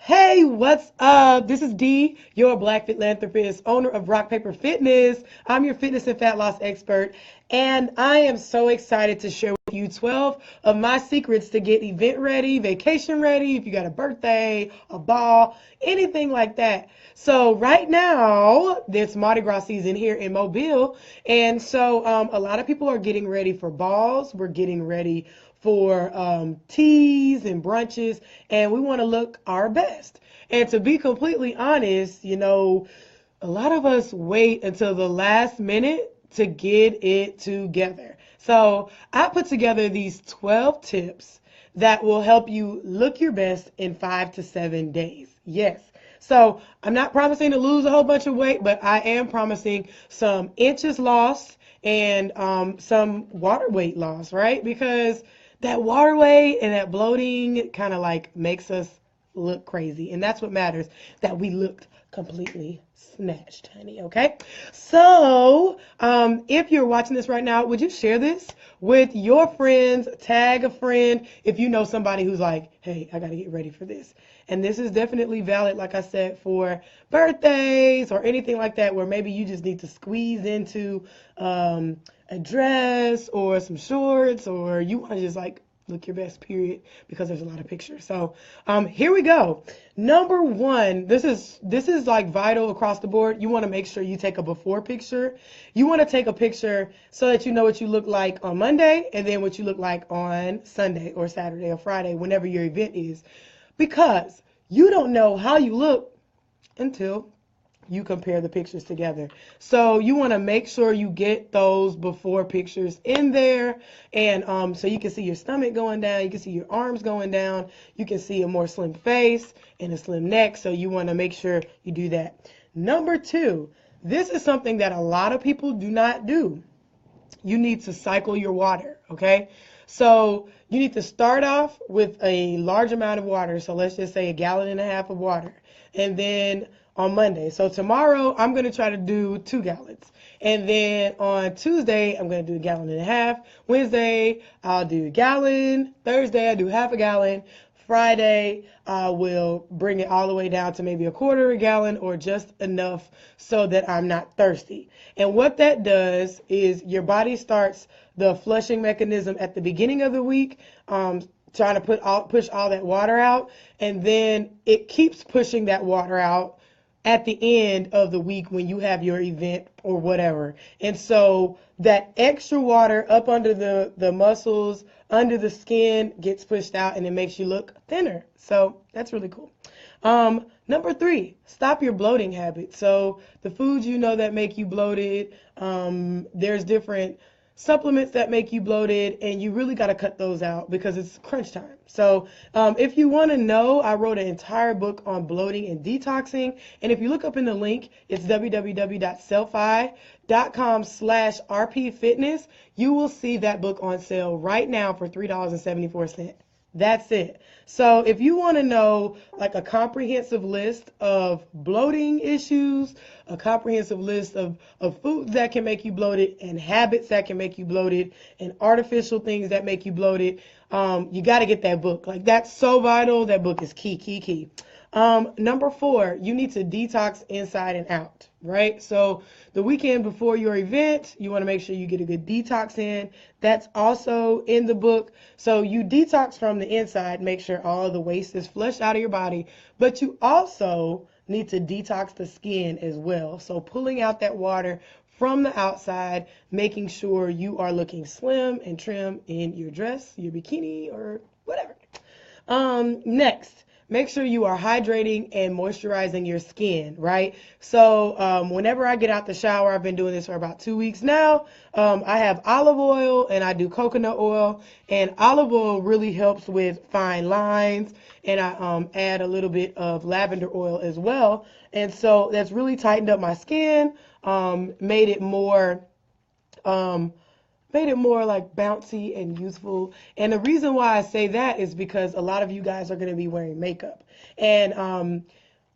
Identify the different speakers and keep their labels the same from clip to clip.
Speaker 1: Hey, what's up? This is Dee, your Black philanthropist, owner of Rock Paper Fitness. I'm your fitness and fat loss expert, and I am so excited to share with you 12 of my secrets to get event ready, vacation ready, if you got a birthday, a ball, anything like that. So right now, it's Mardi Gras season here in Mobile, and so a lot of people are getting ready for balls. We're getting ready for teas and brunches, and we want to look our best. And to be completely honest, a lot of us wait until the last minute to get it together. So I put together these 12 tips that will help you look your best in 5 to 7 days. Yes. So I'm not promising to lose a whole bunch of weight, but I am promising some inches lost and some water weight loss, right? Because that water weight and that bloating kind of like makes us look crazy. And that's what matters, that we looked completely snatched, honey. Okay. So, if you're watching this right now, would you share this with your friends? Tag a friend if you know somebody who's like, hey, I got to get ready for this. And this is definitely valid, like I said, for birthdays or anything like that, where maybe you just need to squeeze into a dress or some shorts, or you want to just like look your best, period, because there's a lot of pictures. So here we go. Number one, this is like vital across the board. You want to make sure you take a before picture. You want to take a picture so that you know what you look like on Monday and then what you look like on Sunday or Saturday or Friday, whenever your event is, because you don't know how you look until you compare the pictures together. So you want to make sure you get those before pictures in there, and so you can see your stomach going down, you can see your arms going down, you can see a more slim face and a slim neck. So you want to make sure you do that. Number two, this is something that a lot of people do not do. You need to cycle your water, okay? So you need to start off with a large amount of water. So let's just say 1.5 gallons of water. And then on Monday. So tomorrow I'm going to try to do 2 gallons. And then on Tuesday, I'm going to do 1.5 gallons. Wednesday, I'll do a gallon. Thursday, I'll do half a gallon. Friday, I will bring it all the way down to maybe 1/4 gallon or just enough so that I'm not thirsty. And what that does is your body starts the flushing mechanism at the beginning of the week, trying to push all that water out, and then it keeps pushing that water out at the end of the week when you have your event or whatever. And so that extra water up under the muscles, under the skin, gets pushed out, and it makes you look thinner. So that's really cool. Number three, stop your bloating habits. So the foods that make you bloated, there's different supplements that make you bloated, and you really got to cut those out because it's crunch time. So if you want to know, I wrote an entire book on bloating and detoxing, and if you look up in the link, it's www.sellfy.com/rpfitness. You will see that book on sale right now for $3.74. That's it. So if you want to know like a comprehensive list of bloating issues, a comprehensive list of foods that can make you bloated and habits that can make you bloated and artificial things that make you bloated, you got to get that book. Like, that's so vital. That book is key, key, key. Number four, you need to detox inside and out, right? So the weekend before your event, you want to make sure you get a good detox in. That's also in the book. So you detox from the inside, make sure all the waste is flushed out of your body, but you also need to detox the skin as well. So pulling out that water from the outside, making sure you are looking slim and trim in your dress, your bikini, or whatever. Next, make sure you are hydrating and moisturizing your skin, right? So whenever I get out the shower, I've been doing this for about 2 weeks now. I have olive oil and I do coconut oil, and olive oil really helps with fine lines, and I add a little bit of lavender oil as well. And so that's really tightened up my skin, made it more like bouncy and youthful. And the reason why I say that is because a lot of you guys are going to be wearing makeup. And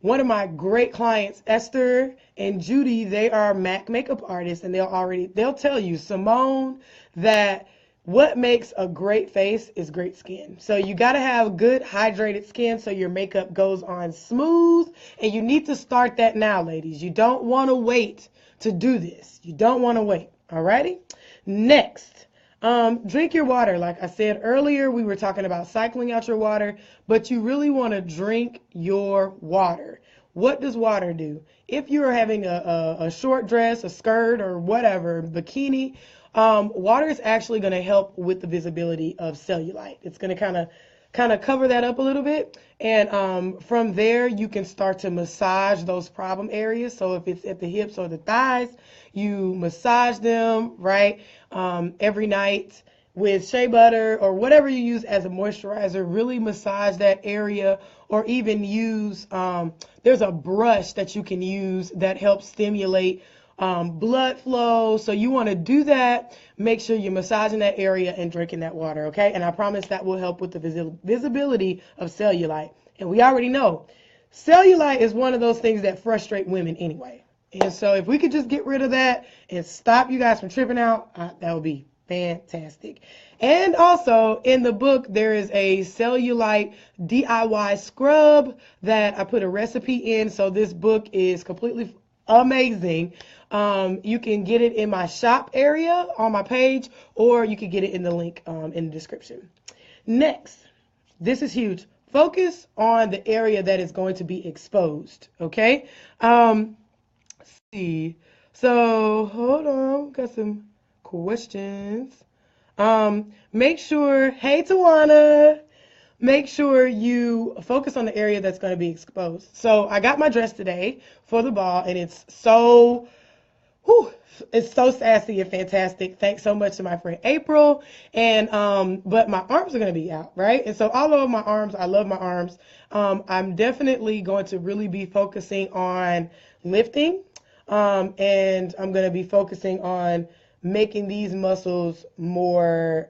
Speaker 1: one of my great clients, Esther and Judy, they are MAC makeup artists, and they'll tell you, Simone, that what makes a great face is great skin. So you got to have good hydrated skin so your makeup goes on smooth. And you need to start that now, ladies. You don't want to wait to do this. You don't want to wait. Alrighty? Next, drink your water. Like I said earlier, we were talking about cycling out your water, but you really want to drink your water. What does water do? If you're having a short dress, a skirt, or whatever, bikini, water is actually going to help with the visibility of cellulite. It's going to kind of cover that up a little bit. And from there, you can start to massage those problem areas. So if it's at the hips or the thighs, you massage them, right, every night with shea butter or whatever you use as a moisturizer. Really massage that area, or even use, there's a brush that you can use that helps stimulate blood flow. So you want to do that. Make sure you're massaging that area and drinking that water, okay? And I promise that will help with the visibility of cellulite. And we already know cellulite is one of those things that frustrate women anyway. And so if we could just get rid of that and stop you guys from tripping out, that would be fantastic. And also in the book, there is a cellulite DIY scrub that I put a recipe in. So this book is completely amazing. You can get it in my shop area on my page, or you can get it in the link in the description. Next, this is huge. Focus on the area that is going to be exposed, okay? Let's see. So, hold on. Got some questions. Make sure, hey, Tawana. Make sure you focus on the area that's going to be exposed. So I got my dress today for the ball, and it's so sassy and fantastic. Thanks so much to my friend April. And but my arms are going to be out, right? And so although my arms, I love my arms, I'm definitely going to really be focusing on lifting, and I'm going to be focusing on making these muscles more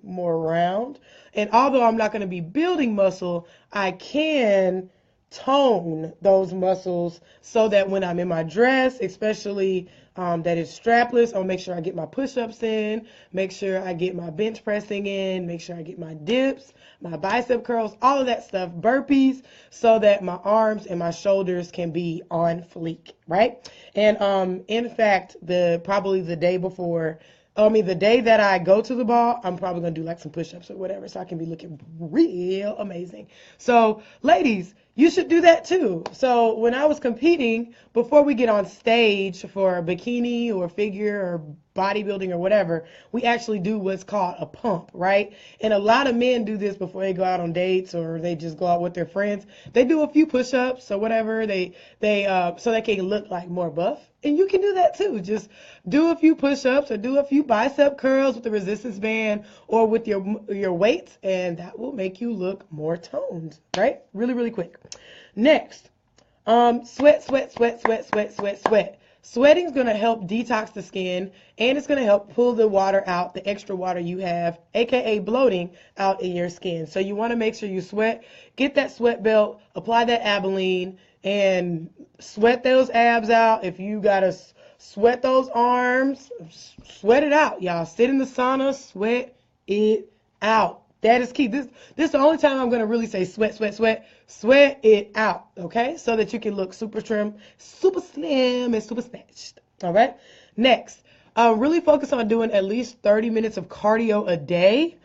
Speaker 1: more round. And although I'm not going to be building muscle, I can tone those muscles so that when I'm in my dress, especially that is strapless, I'll make sure I get my push-ups in, make sure I get my bench pressing in, make sure I get my dips, my bicep curls, all of that stuff, burpees, so that my arms and my shoulders can be on fleek, right? And in fact, probably the day before, the day that I go to the ball, I'm probably going to do like some push-ups or whatever, so I can be looking real amazing. So, ladies, you should do that too. So when I was competing, before we get on stage for a bikini or figure or bodybuilding or whatever, we actually do what's called a pump, right? And a lot of men do this before they go out on dates, or they just go out with their friends. They do a few push-ups or whatever, so they can look like more buff. And you can do that too. Just do a few push-ups or do a few bicep curls with the resistance band or with your weights, and that will make you look more toned, right? Really, really quick. Next, sweat. Sweating is going to help detox the skin, and it's going to help pull the water out, the extra water you have, aka bloating, out in your skin. So you want to make sure you sweat, get that sweat belt, apply that Albolene, and sweat those abs out. If you got to sweat those arms, sweat it out, y'all. Sit in the sauna, sweat it out. That is key. This is the only time I'm going to really say sweat it out, okay? So that you can look super trim, super slim, and super snatched, all right? Next, really focus on doing at least 30 minutes of cardio a day.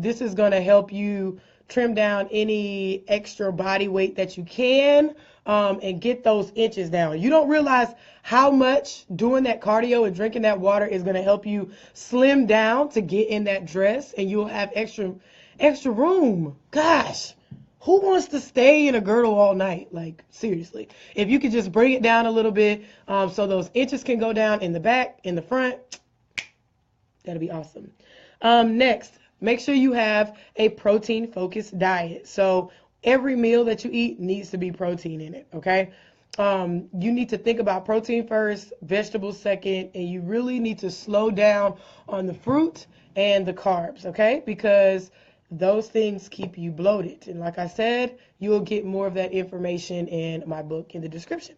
Speaker 1: This is going to help you trim down any extra body weight that you can, and get those inches down. You don't realize how much doing that cardio and drinking that water is going to help you slim down to get in that dress, and you'll have extra room. Gosh, who wants to stay in a girdle all night? Like, seriously. If you could just bring it down a little bit, so those inches can go down in the back, in the front, that'll be awesome. Next, make sure you have a protein-focused diet. So every meal that you eat needs to be protein in it, okay? You need to think about protein first, vegetables second, and you really need to slow down on the fruit and the carbs, okay? Because those things keep you bloated. And like I said, you'll get more of that information in my book in the description.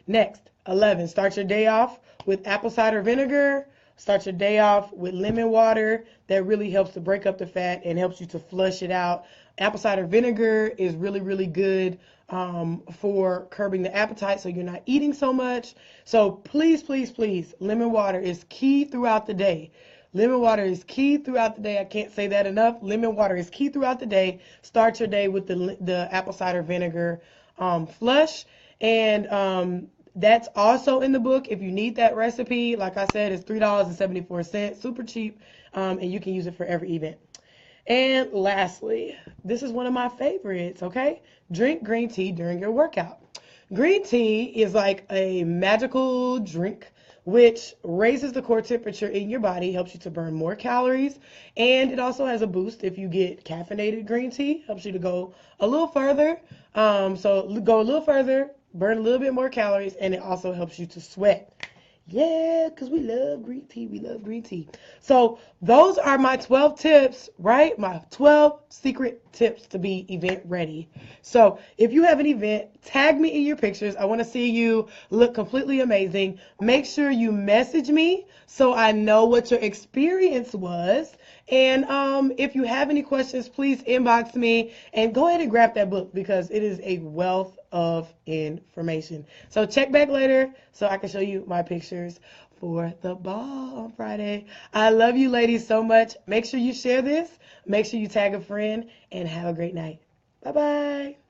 Speaker 1: Next, 11, start your day off with apple cider vinegar, Start your day off with lemon water. That really helps to break up the fat and helps you to flush it out. Apple cider vinegar is really, really good for curbing the appetite so you're not eating so much. So please, please, please, lemon water is key throughout the day. Lemon water is key throughout the day. I can't say that enough. Lemon water is key throughout the day. Start your day with the apple cider vinegar flush. And that's also in the book. If you need that recipe, like I said, it's $3.74, super cheap, and you can use it for every event. And lastly, this is one of my favorites, okay? Drink green tea during your workout. Green tea is like a magical drink which raises the core temperature in your body, helps you to burn more calories, and it also has a boost if you get caffeinated green tea, helps you to go a little further. So go a little further, burn a little bit more calories, and it also helps you to sweat. Yeah, because we love green tea. We love green tea. So those are my 12 tips, right? My 12 secret tips to be event ready. So if you have an event, tag me in your pictures. I want to see you look completely amazing. Make sure you message me so I know what your experience was. And if you have any questions, please inbox me and go ahead and grab that book because it is a wealth of information. So check back later so I can show you my pictures for the ball on Friday. I love you ladies so much. Make sure you share this. Make sure you tag a friend and have a great night. Bye-bye.